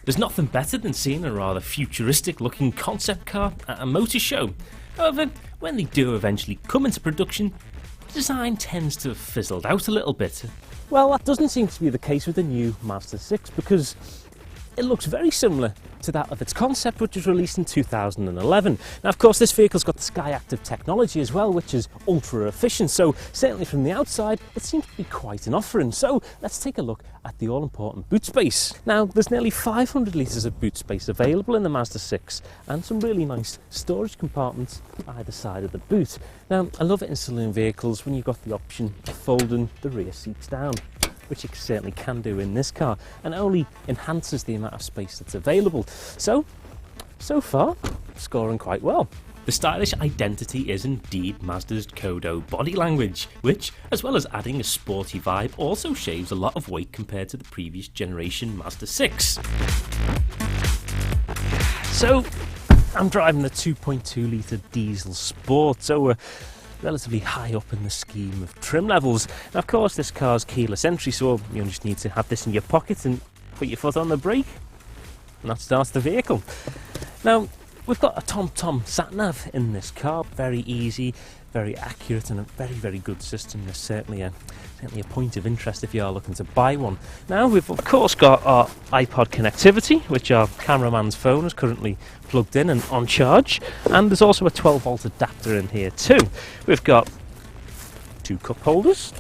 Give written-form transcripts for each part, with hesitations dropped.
There's nothing better than seeing a rather futuristic looking concept car at a motor show. However, when they do eventually come into production, the design tends to have fizzled out a little bit. Well, that doesn't seem to be the case with the new Mazda 6 because it looks very similar to that of its concept, which was released in 2011. Now, of course, this vehicle's got the Sky Active technology as well, which is ultra efficient, so certainly from the outside it seems to be quite an offering. So let's take a look at the all-important boot space. Now, there's nearly 500 litres of boot space available in the Mazda 6 and some really nice storage compartments either side of the boot. Now, I love it in saloon vehicles when you've got the option of folding the rear seats down, which you certainly can do in this car, and only enhances the amount of space that's available. So far, scoring quite well. The stylish identity is indeed Mazda's Kodo body language, which, as well as adding a sporty vibe, also shaves a lot of weight compared to the previous generation Mazda 6. So, I'm driving the 2.2 litre diesel Sport, so we're relatively high up in the scheme of trim levels. Now, of course, this car's keyless entry, so you just need to have this in your pocket and put your foot on the brake, and that starts the vehicle. Now, we've got a TomTom sat-nav in this car, very easy, very accurate, and a very, very good system. There's certainly a point of interest if you are looking to buy one. Now, we've of course got our iPod connectivity, which our cameraman's phone is currently plugged in and on charge, and there's also a 12-volt adapter in here too. We've got two cup holders.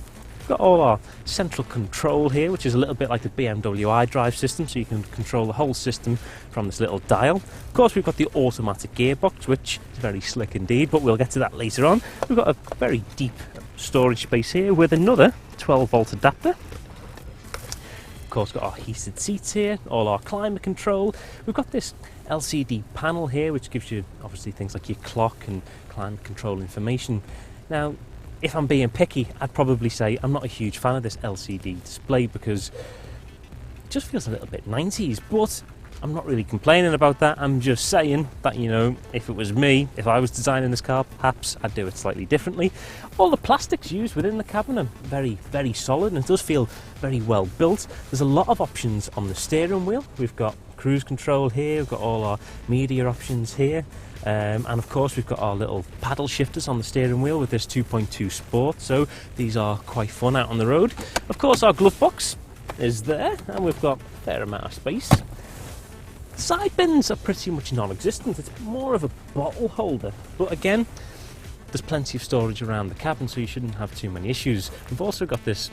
Got all our central control here, which is a little bit like the BMW iDrive system, so you can control the whole system from this little dial. Of course, we've got the automatic gearbox, which is very slick indeed, but we'll get to that later on. We've got a very deep storage space here with another 12-volt adapter. Of course, got our heated seats here, all our climate control. We've got this LCD panel here, which gives you obviously things like your clock and climate control information. Now, if I'm being picky, I'd probably say I'm not a huge fan of this LCD display because it just feels a little bit 90s, but I'm not really complaining about that. I'm just saying that, you know, if it was me, if I was designing this car, perhaps I'd do it slightly differently. All the plastics used within the cabin are very, very solid, and it does feel very well built. There's a lot of options on the steering wheel. We've got cruise control here, we've got all our media options here. And of course we've got our little paddle shifters on the steering wheel with this 2.2 Sport, so these are quite fun out on the road. Of course, our glove box is there, and we've got a fair amount of space. Side bins are pretty much non-existent. It's more of a bottle holder, but again, there's plenty of storage around the cabin, so you shouldn't have too many issues. We've also got this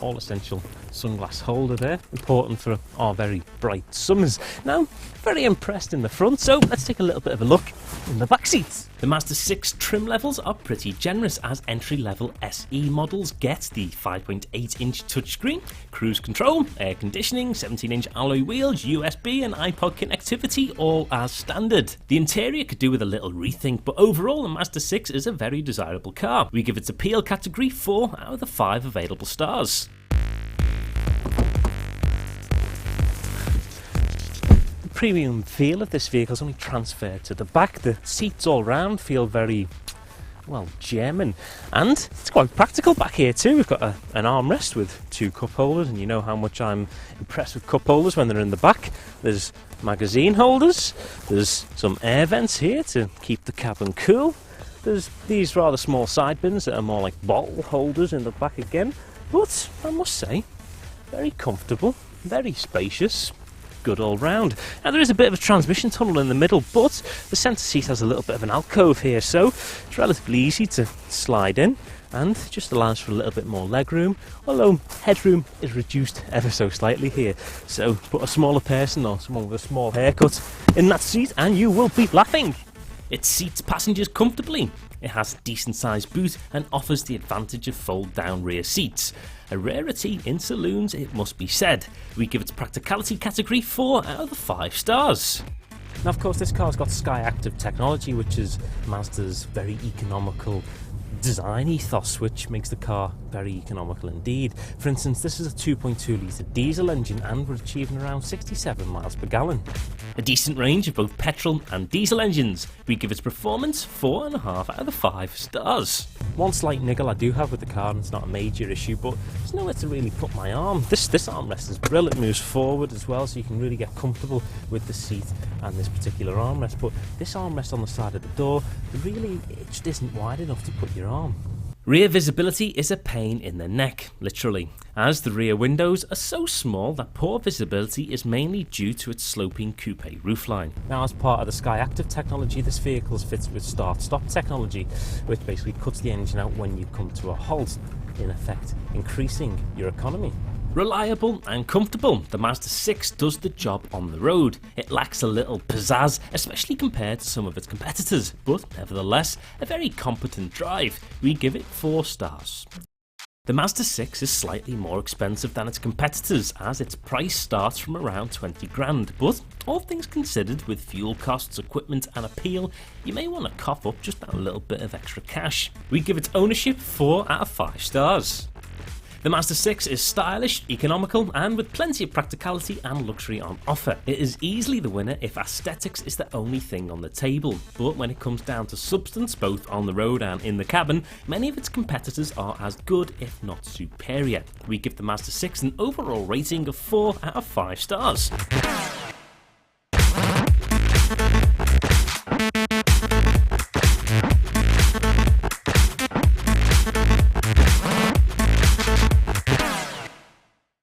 all-essential sunglass holder there, important for our very bright summers. Now, very impressed in the front, so let's take a little bit of a look in the back seats. The Mazda 6 trim levels are pretty generous, as entry-level SE models get the 5.8-inch touchscreen, cruise control, air conditioning, 17-inch alloy wheels, USB and iPod connectivity, all as standard. The interior could do with a little rethink, but overall the Mazda 6 is a very desirable car. We give its appeal category 4 out of the 5 available stars. Premium feel of this vehicle is only transferred to the back. The seats all round feel very, well, German, and it's quite practical back here too. We've got an armrest with two cup holders, and you know how much I'm impressed with cup holders when they're in the back. There's magazine holders, there's some air vents here to keep the cabin cool. There's these rather small side bins that are more like bottle holders in the back again, but I must say, very comfortable, very spacious, good all round. Now, there is a bit of a transmission tunnel in the middle, but the centre seat has a little bit of an alcove here, so it's relatively easy to slide in and just allows for a little bit more legroom, although headroom is reduced ever so slightly here. So put a smaller person or someone with a small haircut in that seat and you will be laughing. It seats passengers comfortably. It has a decent sized boot and offers the advantage of fold down rear seats. A rarity in saloons, it must be said. We give its practicality category 4 out of the 5 stars. Now, of course, this car's got Sky Active technology, which is Mazda's very economical design ethos, which makes the car very economical indeed. For instance, this is a 2.2 litre diesel engine and we're achieving around 67 miles per gallon. A decent range of both petrol and diesel engines. We give its performance 4.5 out of the 5 stars. One slight niggle I do have with the car, and it's not a major issue, but there's nowhere to really put my arm. This armrest is brilliant, it moves forward as well, so you can really get comfortable with the seat and this particular armrest. But this armrest on the side of the door, it just isn't wide enough to put your arm. Rear visibility is a pain in the neck, literally, as the rear windows are so small that poor visibility is mainly due to its sloping coupe roofline. Now, as part of the Sky Active technology, this vehicle is fitted with start-stop technology, which basically cuts the engine out when you come to a halt, in effect increasing your economy. Reliable and comfortable, the Mazda 6 does the job on the road. It lacks a little pizzazz, especially compared to some of its competitors, but nevertheless, a very competent drive. We give it 4 stars. The Mazda 6 is slightly more expensive than its competitors, as its price starts from around 20 grand, but all things considered, with fuel costs, equipment and appeal, you may want to cough up just that little bit of extra cash. We give its ownership 4 out of 5 stars. The Mazda 6 is stylish, economical, and with plenty of practicality and luxury on offer. It is easily the winner if aesthetics is the only thing on the table, but when it comes down to substance, both on the road and in the cabin, many of its competitors are as good, if not superior. We give the Mazda 6 an overall rating of 4 out of 5 stars.